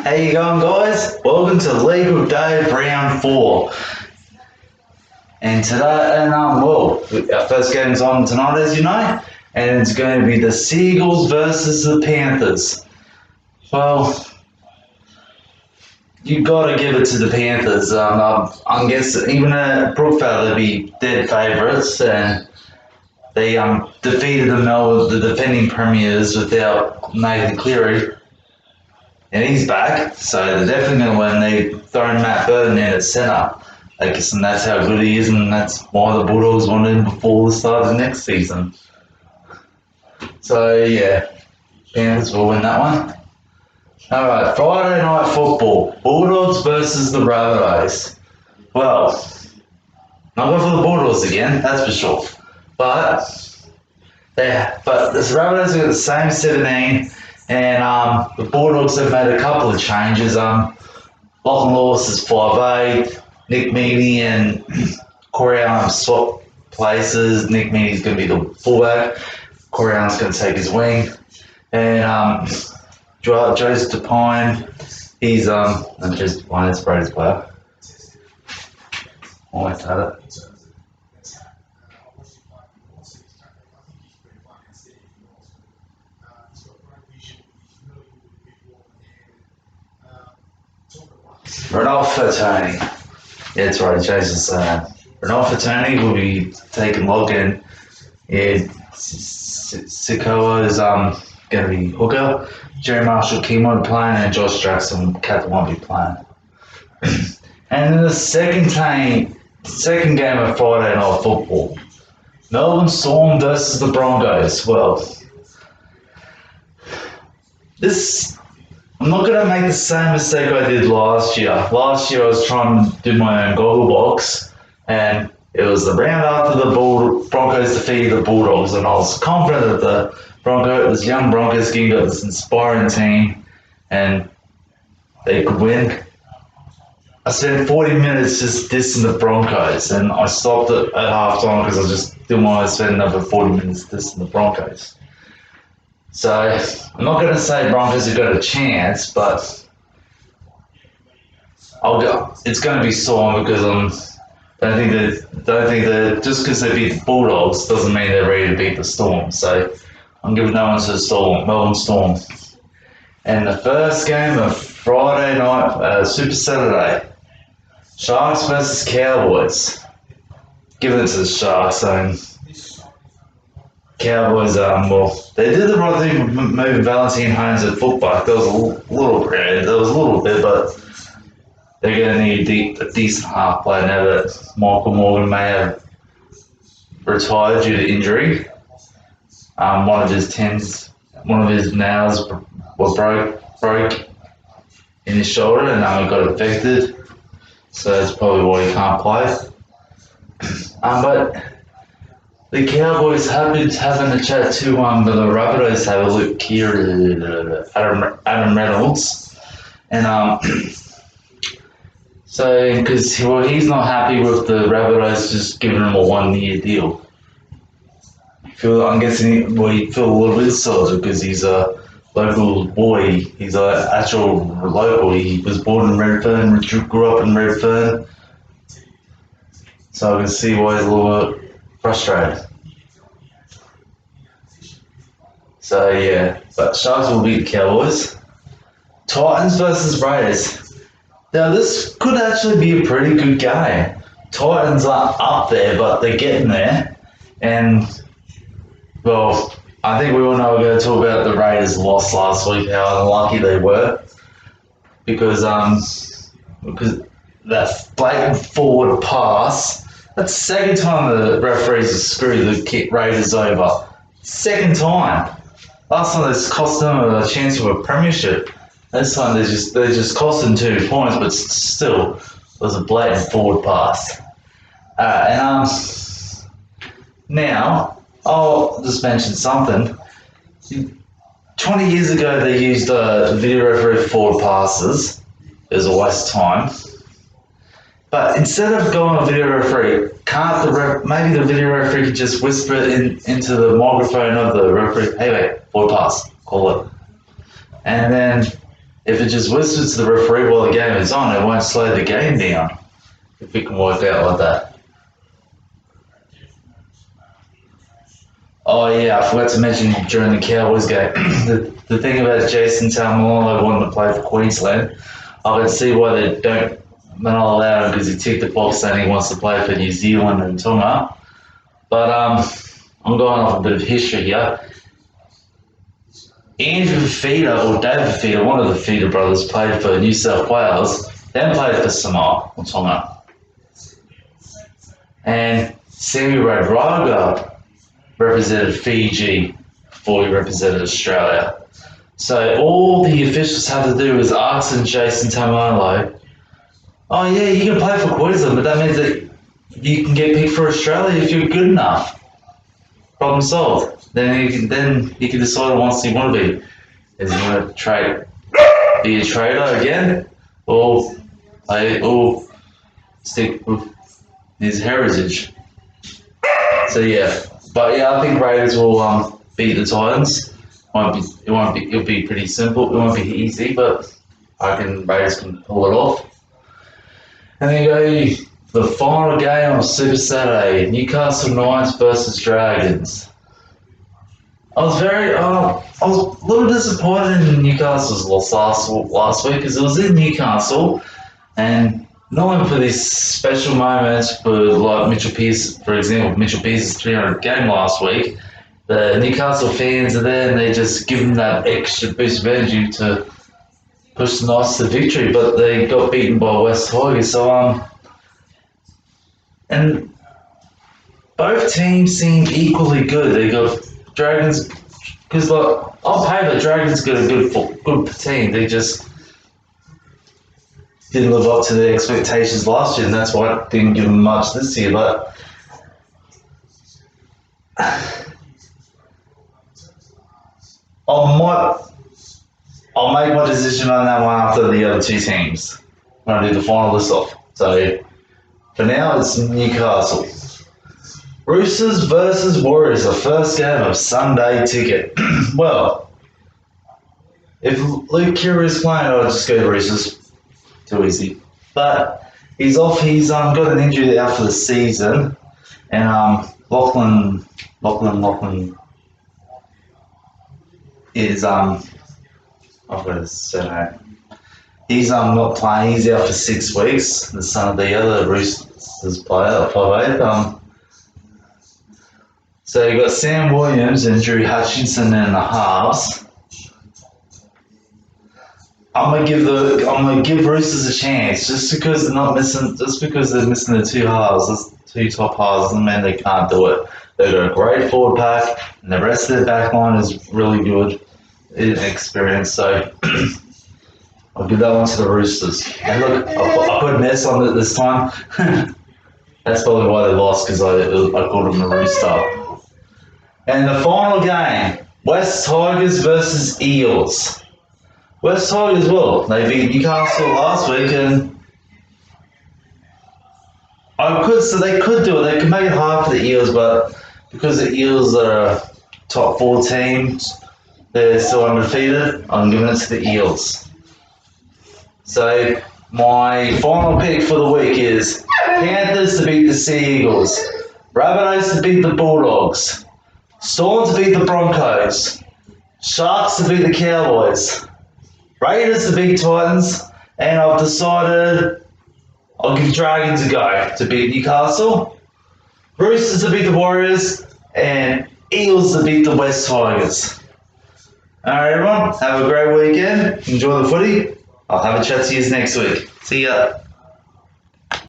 How you going, guys? Welcome to Legal Day Round 4. And today, our first game's on tonight, as you know, and it's going to be the Seagulls versus the Panthers. Well, you got to give it to the Panthers. I'm guessing even at Brookvale, they'd be dead favourites, and they defeated the defending premiers without Nathan Cleary. And he's back, so they're definitely going to win. They've thrown Matt Burton in at centre. I guess, and that's how good he is, and that's why the Bulldogs wanted him before the start of the next season. So, yeah, Panthers will win that one. Alright, Friday night football. Bulldogs versus the Rabbitohs. Well, not going for the Bulldogs again, that's for sure. But the Rabbitohs have got the same 17. And the Bulldogs have made a couple of changes. Lachlan Lewis is 5'8", Nick Meaney and Corey Allen swap places. Nick Meaney's going to be the fullback. Corey Allen's going to take his wing. And Joseph Dupine, he's just one of Brady's player. Always had it. Rodolfo Tony. Yeah, that's right, Jason's Rodolfo Tony will be taking Logan. Yeah, Sikoa's going to be hooker. Jerry Marshall Kimo playing, and Josh Jackson Cathal won't be playing. And then the second game of Friday night football. Melbourne Storm versus the Broncos. Well, I'm not going to make the same mistake I did last year. Last year I was trying to do my own goggle box, and it was the round after the Broncos defeated the Bulldogs, and I was confident that this young Broncos team got this inspiring team, and they could win. I spent 40 minutes just dissing the Broncos, and I stopped it at halftime because I just didn't want to spend another 40 minutes dissing the Broncos. So I'm not going to say Broncos have got a chance, but it's going to be Storm because don't think that just because they beat the Bulldogs doesn't mean they're ready to beat the Storm. So I'm giving that one to the Melbourne Storm. And the first game of Friday night, Super Saturday, Sharks versus Cowboys. Giving it to the Sharks. Cowboys, they did the right thing with moving Valentine Holmes at fullback. There was a little bit, but they're going to need a decent half player now that Michael Morgan may have retired due to injury. One of his nails broke in his shoulder and got infected, so that's probably why he can't play. But the Cowboys have been having a chat to the Rabbitohs have a look here at Adam Reynolds, and so because he's not happy with the Rabbitohs just giving him a 1-year deal. I'm guessing he feel a little bit sorry because he's a local boy. He's an actual local. He was born in Redfern, grew up in Redfern, so I can see why he's a little bit frustrated. So yeah, but Sharks will beat the Cowboys. Titans versus Raiders. Now this could actually be a pretty good game. Titans are up there, but they're getting there. And well, I think we all know we're going to talk about the Raiders' loss last week, how unlucky they were. Because that blatant forward pass, that's the second time the referees have screwed the Raiders over. Second time. Last time they cost them a chance for a premiership. This time they just cost them 2 points, but still, it was a blatant forward pass. Now, I'll just mention something. 20 years ago, they used video referee forward passes. It was a waste of time. But instead of going on video referee, maybe the video referee could just whisper into the microphone of the referee, hey mate, forward pass, call it. And then if it just whispers to the referee while the game is on, it won't slow the game down. If it can work out like that. Oh yeah, I forgot to mention during the Cowboys game, the thing about Jason Taumalolo wanting to play for Queensland, I can see why they're not allowed him because he ticked the box saying he wants to play for New Zealand and Tonga. But I'm going off a bit of history here. Andrew Fifita, or David Fifita, one of the Fifita brothers, played for New South Wales, then played for Samoa or Tonga. And Sammy Radradra represented Fiji before he represented Australia. So all the officials had to do was ask Jason Taumalolo, oh yeah, you can play for Queensland, but that means that you can get picked for Australia if you're good enough. Problem solved. Then he can decide what wants he want to be. Is he want to be a trader again, or stick with his heritage? So yeah, but yeah, I think Raiders will beat the Titans. It'll be pretty simple. It won't be easy, but I reckon Raiders can pull it off. And then go the final game on Super Saturday: Newcastle Knights versus Dragons. I was a little disappointed in Newcastle's loss last week because it was in Newcastle, and not only for these special moments for like Mitchell Pearce, for example, Mitchell Pearce's 300th game last week, the Newcastle fans are there and they just give them that extra boost of energy to push the Knights to victory, but they got beaten by West Tigers. So and both teams seem equally good. They got Dragons, because like on paper, Dragons got a good team. They just didn't live up to their expectations last year, and that's why I didn't give them much this year. But I'll make my decision on that one after the other two teams when I do the final list off. So for now, it's Newcastle. Roosters versus Warriors, the first game of Sunday ticket. Well, if Luke Keary is playing, I'll just go to Roosters. Too easy. But he's off. He's got an injury out for the season, and Lachlan is I've got his surname. He's not playing. He's out for 6 weeks. The son of the other Roosters player at 5'8". So you got Sam Williams and Drew Hutchinson in the halves. I'm gonna give Roosters a chance just because they're missing the two halves, the two top halves doesn't mean they can't do it. They've got a great forward pack, and the rest of their back line is really good in experience. So I'll give that one to the Roosters. And look, I put an S on it this time. That's probably why they lost, because I called them a Rooster. And the final game, West Tigers versus Eels. West Tigers they beat Newcastle last week, and they could do it. They could make it hard for the Eels, but because the Eels are a top 4 team, they're still undefeated. I'm giving it to the Eels. So my final pick for the week is Panthers to beat the Sea Eagles, Rabbitohs to beat the Bulldogs, Storm to beat the Broncos, Sharks to beat the Cowboys, Raiders to beat Titans, and I've decided I'll give Dragons a go to beat Newcastle, Roosters to beat the Warriors, and Eels to beat the West Tigers. Alright everyone, have a great weekend, enjoy the footy. I'll have a chat to you next week. See ya.